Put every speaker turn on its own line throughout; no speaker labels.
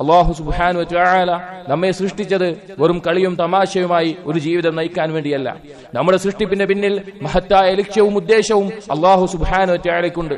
അല്ലാഹു സുബ്ഹാനഹു വ തആല നമ്മെ സൃഷ്ടിച്ചത് വെറും കളിയും തമാശയുമായി ഒരു ജീവിതം നയിക്കാൻ വേണ്ടിയല്ല. നമ്മുടെ സൃഷ്ടിപ്പിന്റെ പിന്നിൽ മഹത്തായ ലക്ഷ്യവും ഉദ്ദേശവും അല്ലാഹു സുബ്ഹാനഹു വ തആലയ്ക്കുണ്ട്.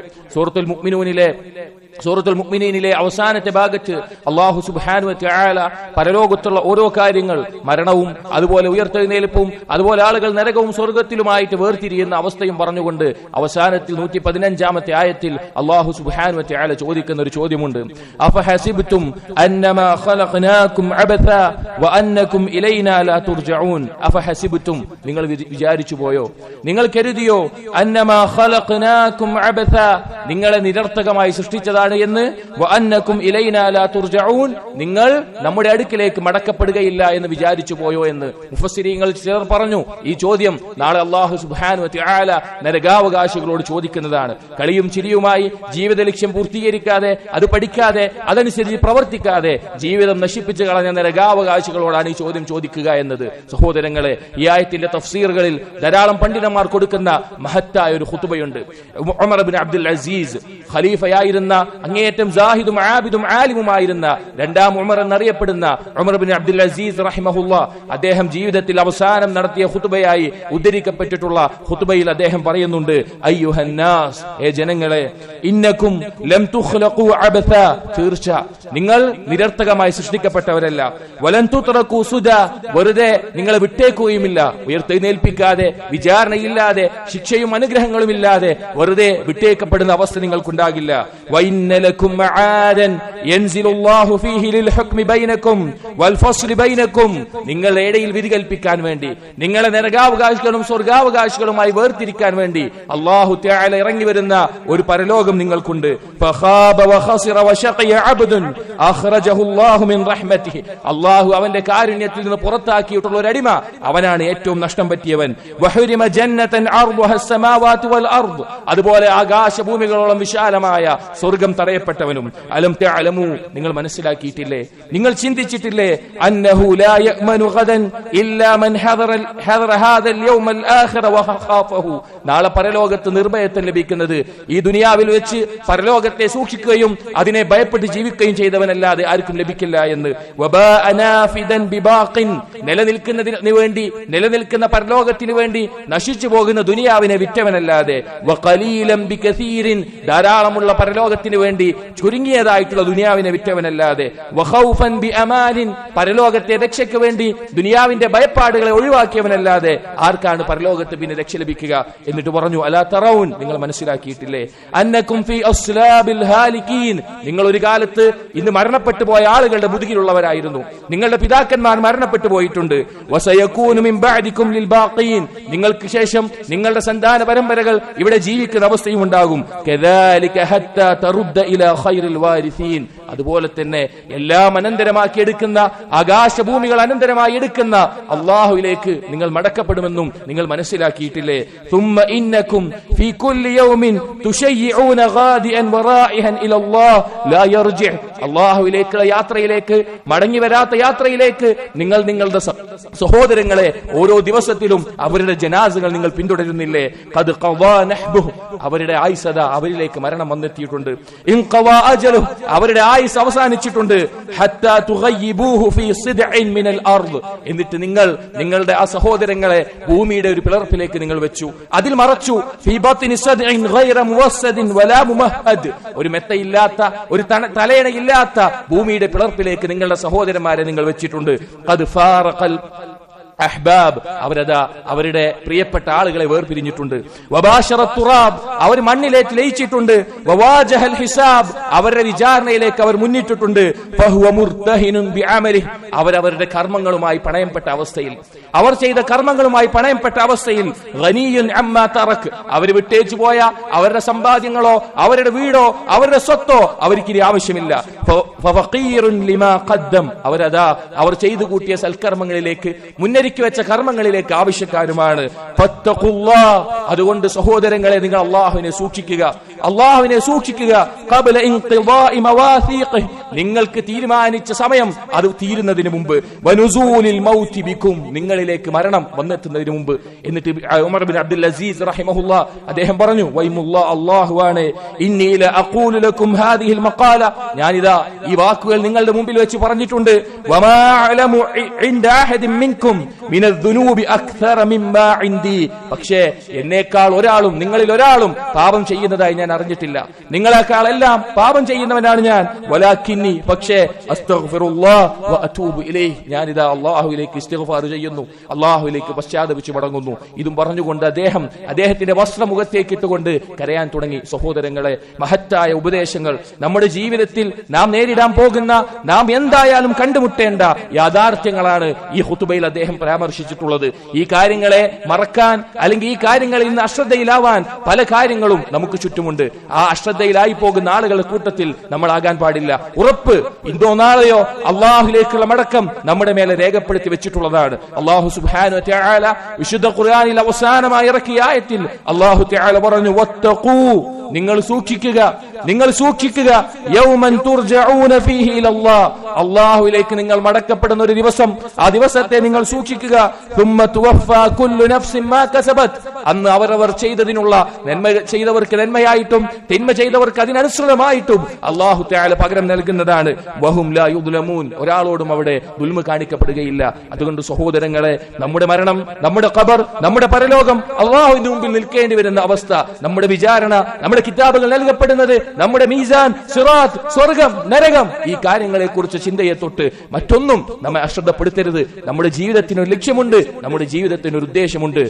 സൂറത്തുൽ മുഅ്മിനീനിലെ അവസാനത്തെ ഭാഗത്ത് അല്ലാഹു സുബ്ഹാനഹു വ തആല പരലോകത്തുള്ള ഓരോ കാര്യങ്ങൾ, മരണവും അതുപോലെ ഉയർത്തെഴുന്നേൽപ്പും അതുപോലെ ആളുകൾ നരകവും സ്വർഗ്ഗത്തിലുമായിട്ട് വേർതിരിയുന്ന അവസ്ഥയും പറഞ്ഞുകൊണ്ട് അവസാനത്തിൽ 115-ാമത്തെ ആയത്തിൽ അല്ലാഹു സുബ്ഹാനഹു വ തആല ചോദിക്കുന്ന ഒരു ചോദ്യമുണ്ട്. അഫഹസിബ്തും അന്നമാ ഖലഖനാകും അബഥാ വഅന്നകും ഇലൈനാ ലാ തുർജഊൻ. അഫഹസിബ്തും, നിങ്ങൾ വിചാരിച്ചു പോയോ, നിങ്ങൾ കരുതിയോ, അന്നമാ ഖലഖനാകും അബഥാ, നിങ്ങളെ നിരർത്ഥകമായി സൃഷ്ടിച്ചതാണ് എന്ന്, വഅന്നകും ഇലൈനാ ലാ തുർജഊൻ, നിങ്ങൾ നമ്മുടെ അടുക്കിലേക്ക് മടക്കപ്പെടുകയില്ല എന്ന് വിചാരിച്ചു പോയോ എന്ന്. മുഫസ്സിരീങ്ങൾ ചിലർ പറഞ്ഞു, ഈ ചോദ്യം നാളെ അല്ലാഹു സുബ്ഹാനഹു വ തആല നരകാവകാശികളോട് ചോദിക്കുന്നതാണ്. കളിയും ചിരിയുമായി ജീവിത ലക്ഷ്യം പൂർത്തീകരിക്കാതെ, അത് പഠിക്കാതെ, അതനുസരിച്ച് പ്രവർത്തിക്കാതെ ജീവിതം നശിപ്പിച്ചു കളഞ്ഞ നരകാവകാശികളോടാണ് ഈ ചോദ്യം ചോദിക്കുക എന്നത്. സഹോദരങ്ങളെ, ഈ ആയത്തിന്റെ തഫ്സീറുകളിൽ ധാരാളം പണ്ഡിതന്മാർ കൊടുക്കുന്ന മഹത്തായ ഒരു ഖുതുബയുണ്ട്. ഉമർ ഇബ്നു അബ്ദുൽ അസീസ് ഖലീഫയായിരുന്ന, അങ്ങേയറ്റം സാഹിദും ആബിദും ആലിമുമായിരുന്ന രണ്ടാം ഉമർ എന്നറിയപ്പെടുന്ന ഉമർ ഇബ്നു അബ്ദുൽ അസീസ് റഹിമഹുല്ലാ, അദ്ദേഹം ജീവിതത്തിൽ അവസാനം നടത്തിയ ഖുതുബയായി ഉദ്ധരിക്കപ്പെട്ടിട്ടുള്ള ഖുതുബയിൽ അദ്ദേഹം പറയുന്നുണ്ട്, അയ്യുഹന്നാസ്, ഏ ജനങ്ങളെ, ഇന്നകും ലം തുഖ്ലഖു അബഥാ, തീർച്ച നിങ്ങൾ നിരർത്ഥകമായി സൃഷ്ടിക്കപ്പെട്ടവരല്ല, വലൻ തുത്രകു സുദാ, വെറുതെ നിങ്ങളെ വിട്ടേക്കുകയുമില്ല, ഉയർത്തെഴുന്നേൽപ്പിക്കാതെ, വിചാരണയില്ലാതെ, ശിക്ഷയും അനുഗ്രഹങ്ങളും ഇല്ലാതെ വെറുതെ വിട്ടേക്കപ്പെടുന്ന അവസ്ഥ നിങ്ങൾക്കുണ്ടാകില്ല. വഇന്നലകും മആദൻ യൻസിലുല്ലാഹു ഫീഹി ലിൽഹുക്മി ബൈനകും വൽഫസ്ലി ബൈനകും, നിങ്ങളുടെ ഇടയിൽ വിധി കൽപ്പിക്കാൻ വേണ്ടി, നിങ്ങളെ നരകാവകാശികളും സ്വർഗാവകാശികളുമായി വേർതിരിക്കാൻ വേണ്ടി അല്ലാഹു തആല ഇറങ്ങി വരുന്ന ഒരു പരലോകം നിങ്ങൾക്കുണ്ട്. ഫഖാബ വഖസിറ വശഖിയ അബ്ദുൻ അഖ്റജഹു അല്ലാഹു മിൻ റഹ്മതിഹി, അല്ലാഹു അവന്റെ കാരുണ്യത്തിൽ നിന്ന് പുറത്താക്കിയിട്ടുള്ള ഒരു അടിമ, അവനാണ് ഏറ്റവും നഷ്ടം പറ്റിയവൻ. വഹുരിമ ജന്നതൻ അർദുഹ അസ്സമാവാതു വൽ അർദ്, അതുപോലെ ആകാശഭൂമികളോളം വിശാലമായ സ്വർഗ്ഗം തടയപ്പെട്ടവനും. അലം തഅലമു, നിങ്ങൾ മനസ്സിലാക്കിയിട്ടില്ലേ, നിങ്ങൾ ചിന്തിച്ചിട്ടില്ലേ, അന്നഹു ലാ യഅ്മനു ഗദൻ ഇല്ലാ മൻ ഹദറ ഹാദൽ യൗമൽ ആഖിറ വഖാഫഹു, നാളെ പരലോകത്ത് നിർഭയത്വം ലഭിക്കുന്നത് ഈ ദുനിയാവിൽ വെച്ച് പരലോകത്തെ സൂക്ഷിക്കുകയും അതിനെ ഭയപ്പെട്ട് ജീവിക്കുകയും ചെയ്തവനല്ലാതെ ആർക്കും ലഭിക്കില്ല എന്ന്. വബാഅനാഫിദൻ ബിബാഖിൻ, നിലനിൽക്കുന്നതിന് വേണ്ടി, നിലനിൽക്കുന്ന പരലോകത്തിന് വേണ്ടി നശിച്ചു പോകുന്ന ദുനിയാവിനെ വിറ്റവനല്ലാതെ. വഖലീലൻ ബികസീരിൻ, ധാരാളമുള്ള പരലോകത്തിന് വേണ്ടി ചുരുങ്ങിയതായിട്ടുള്ള ദുനിയാവിനെ വിറ്റവനല്ലാതെ. വഖൗഫൻ ബിഅമാനിൻ, പരലോകത്തെ രക്ഷയ്ക്ക് വേണ്ടി ദുനിയാവിന്റെ ഭയപ്പാടുകളെ ഒഴിവാക്കിയവനല്ലാതെ ആർക്കാണ് പരലോകത്ത് പിന്നെ രക്ഷ ലഭിക്കുക? എന്നിട്ട് പറഞ്ഞു, അലാ തറൗൻ, നിങ്ങൾ മനസ്സിലാക്കിയിട്ടില്ലേ, അന്നകും ഫീ അസ്ലാബിൽ ഹാലികീൻ, നിങ്ങൾ ഒരു കാലത്ത് ഇന്ന് മരണപ്പെട്ടു പോയ ആളുകളുടെ മുതുകിലുള്ളവരായിരുന്നു, നിങ്ങളുടെ പിതാക്കന്മാർ മരണപ്പെട്ടു പോയിട്ടുണ്ട്. വസയകൂനു മിൻ ബഅദികും ലിൽ ബാഖീൻ, നിങ്ങൾക്ക് ശേഷം നിങ്ങളുടെ സന്താന പരമ്പരകൾ ഇവിടെ ജീവിക്കുന്ന അവസ്ഥയും ഉണ്ടാകും. കദാലിക ഹത്താ തറുദ്ദ ഇലാ ഖൈറിൽ വാരിസീൻ, അതുപോലെ തന്നെ എല്ലാം അനന്തരമാക്കി എടുക്കുന്ന, ആകാശഭൂമികൾ അനന്തരമായി എടുക്കുന്ന അല്ലാഹുവിലേക്ക് നിങ്ങൾ മടക്കപ്പെടുമെന്നും നിങ്ങൾ മനസ്സിലാക്കിയിട്ടില്ലേ? ثم إنكم في كل يوم تشيعون غادئا ورائحا إلى الله لا يرجع, അല്ലാഹുവിലേക്കുള്ള യാത്രയിലേക്ക്, മടങ്ങി വരാത്ത യാത്രയിലേക്ക് നിങ്ങൾ നിങ്ങളുടെ സഹോദരങ്ങളെ ഓരോ ദിവസത്തിലും അവരുടെ ജനാസകൾ നിങ്ങൾ പിന്തുടരുന്നില്ലേ? ഖദ് ഖദാ നഹ്ബുഹു, അവരുടെ ആയുസ്സത അവരിലേക്ക് മരണം വന്നെത്തിയിട്ടുണ്ട്. ഇൻഖവാ അജലു, അവരുടെ ആയുസ് അവസാനിച്ചിട്ടുണ്ട്. ഹത്താ തുഗയ്യിബൂഹു ഫീ സിദ്ഇൻ മിനൽ അർദ്, എന്നിട്ട് നിങ്ങൾ നിങ്ങളുടെ ആ സഹോദരങ്ങളെ ഭൂമിയുടെ ഒരു പിളർപ്പിലേക്ക് നിങ്ങൾ വെച്ചു, അതിൽ മറച്ചു. ഫീ ബത്നി സദ്ഇൻ ഗൈറ മുവസ്സദിൻ വലാ മുമഹദ്, ഒരു മെത്തയില്ലാത്ത, ഒരു തലയണയില്ലാത്ത ഭൂമിയുടെ പിളർപ്പിലേക്ക് നിങ്ങളുടെ സഹോദരന്മാരെ നിങ്ങൾ വെച്ചിട്ടുണ്ട്. ഖദ് ഫാറഖൽ അഹ്ബാബ്, അവരുടെ പ്രിയപ്പെട്ട ആളുകളെ വേർപിരിഞ്ഞിട്ടുണ്ട്. വബാശറ തുറാബ്, അവർ മണ്ണിലേക്ക് ലയിച്ചിട്ടുണ്ട്. വവാജഹൽ ഹിസാബ്, അവരുടെ വിചാരണയിലേക്ക് അവർ മുന്നിട്ടിട്ടുണ്ട്. ഫഹുവ മുർതഹിനുൻ ബിഅമലിഹി, അവരവരുടെ കർമ്മങ്ങളുമായി പണയപ്പെട്ട അവസ്ഥയിൽ, അവർ ചെയ്ത കർമ്മങ്ങളുമായി പണയപ്പെട്ട അവസ്ഥയിൽ. ഗനിയുൻ അമ്മാ തറക്, അവർ വിട്ടേച്ചു പോയ അവരുടെ സമ്പാദ്യങ്ങളോ അവരുടെ വീടോ അവരുടെ സ്വത്തോ അവർക്കിനി ആവശ്യമില്ല. ഫഫഖീറുൻ ലിമാ ഖദ്ദം, അവർ ചെയ്തു കൂട്ടിയ സൽക്കർമ്മങ്ങളിലേക്ക്, മുന്നേറി വിലക്കി വെച്ച കർമ്മങ്ങളിലേക്ക് ആവശ്യക്കാരുമാണ്. അതുകൊണ്ട് സഹോദരങ്ങളെ, നിങ്ങൾ അള്ളാഹുവിനെ സൂക്ഷിക്കുക, അള്ളാഹുവിനെ സൂക്ഷിക്കുക. നിങ്ങൾക്ക് തീരുമാനിച്ച സമയം അത് തീരുന്നതിന് മുമ്പ്, നിങ്ങളിലേക്ക് മരണം വന്നെത്തുന്നതിന് മുമ്പ്. എന്നിട്ട് ഉമർ ബിൻ അബ്ദുൽ അസീസ് റഹിമഹുല്ലാ അദ്ദേഹം പറഞ്ഞു, അല്ലാഹുവാണ്, ഇന്നി ലഅഖൂലു ലക്കും ഹാദിഹിൽ മഖാല, ഞാനിതാ ഈ വാക്കുകൾ നിങ്ങളുടെ മുമ്പിൽ വെച്ച് പറഞ്ഞിട്ടുണ്ട്. വമാ അലമു ഇൻദ അഹദിൻ മിൻകും മിനൽ ദുനൂബി അക്സറ മിമ്മാ ഇൻദി, പക്ഷേ എന്നേക്കാൾ ഒരാളും, നിങ്ങളിൽ ഒരാളും പാപം ചെയ്യുന്നതായി ഞാൻ അറിഞ്ഞിട്ടില്ല. നിങ്ങളെക്കാൾ എല്ലാം പാപം ചെയ്യുന്നവനാണ് ഞാൻ. വലാകിന്നി, പക്ഷേ അസ്തഗ്ഫിറുല്ലാഹ് വ അതൂബു ഇലൈഹി, ഞാനിതാ അല്ലാഹുവിലേക്ക് ഇസ്തിഗ്ഫാർ ചെയ്യുന്നു, അല്ലാഹുവിലേക്ക് പശ്ചാത്തപിച്ചു മടങ്ങുന്നു. ഇതും പറഞ്ഞുകൊണ്ട് അദ്ദേഹത്തിന്റെ വസ്ത്രമുഖത്തേക്ക് ഇട്ടുകൊണ്ട് കരയാൻ തുടങ്ങി. സഹോദരങ്ങളെ, മഹത്തായ ഉപദേശങ്ങൾ നമ്മുടെ ജീവിതത്തിൽ നാം നേരിടാൻ പോകുന്ന, നാം എന്തായാലും കണ്ടുമുട്ടേണ്ട യാഥാർത്ഥ്യങ്ങളാണ് ഈ ഖുതുബയിൽ അദ്ദേഹം പരാമർശിച്ചിട്ടുള്ളത്. ഈ കാര്യങ്ങളെ മറക്കാൻ, അല്ലെങ്കിൽ ഈ കാര്യങ്ങളിൽ നിന്ന് അശ്രദ്ധയിലാവാൻ പല കാര്യങ്ങളും നമുക്ക് ചുറ്റുമുണ്ട്. ആ അശ്രദ്ധയിലായി പോകുന്ന ആളുകളുടെ കൂട്ടത്തിൽ നമ്മൾ ആകാൻ പാടില്ല. ഉറപ്പ് ഇന്നോ നാളെയോ അള്ളാഹുലേക്കുള്ള മടക്കം നമ്മുടെ മേലെ രേഖപ്പെടുത്തി വെച്ചിട്ടുള്ളതാണ്. അള്ളാഹു സുബ്ഹാനഹു വ തആല വിശുദ്ധ ഖുർആനിൽ അവസാനമായി ഇറക്കിയ ആയത്തിൽ അള്ളാഹു തആല പറഞ്ഞു, വത്തഖൂ, നിങ്ങൾ സൂക്ഷിക്കുക, നിങ്ങൾ സൂക്ഷിക്കുക, യൗമൻ തുർജഊന ഫീഹി ഇലല്ലാഹ്, അല്ലാഹുവിലേക്ക് നിങ്ങൾ മടക്കപ്പെടുന്ന ഒരു ദിവസം, ആ ദിവസത്തെ നിങ്ങൾ സൂക്ഷിക്കുക. തുമ്മ തുവഫാ കുല്ലു നഫ്സിൻ മാ കസബത്, അന്ന് അവരവർ ചെയ്തതിനുള്ള, നന്മ ചെയ്തവർക്ക് നന്മയായിട്ടും തിന്മ ചെയ്തവർക്ക് അതിനനുസൃതമായിട്ടും അല്ലാഹു തആല പകരം നൽകുന്നതാണ്. വഹും ലാ യുദ്ലമൂൻ, ഒരാളോടും അവിടെ ദുൽമ കാണിക്കപ്പെടുകയില്ല. അതുകൊണ്ട് സഹോദരങ്ങളെ, നമ്മുടെ മരണം, നമ്മുടെ ഖബർ, നമ്മുടെ പരലോകം, അല്ലാഹുവിന്റെ മുമ്പിൽ നിൽക്കേണ്ടി വരുന്ന അവസ്ഥ, നമ്മുടെ വിചാരണ, നമ്മുടെ കിതാബുകൾ നൽകപ്പെടുന്നത്, നമ്മുടെ മീസാൻ, സിറാത്ത്, സ്വർഗം, നരകം, ഈ കാര്യങ്ങളെ കുറിച്ച് ചിന്തയെ തൊട്ട് മറ്റൊന്നും നമ്മെ അശ്രദ്ധപ്പെടുത്തരുത്. നമ്മുടെ ജീവിതത്തിന് ഒരു ലക്ഷ്യമുണ്ട്, നമ്മുടെ ജീവിതത്തിന് ഒരു ഉദ്ദേശമുണ്ട്.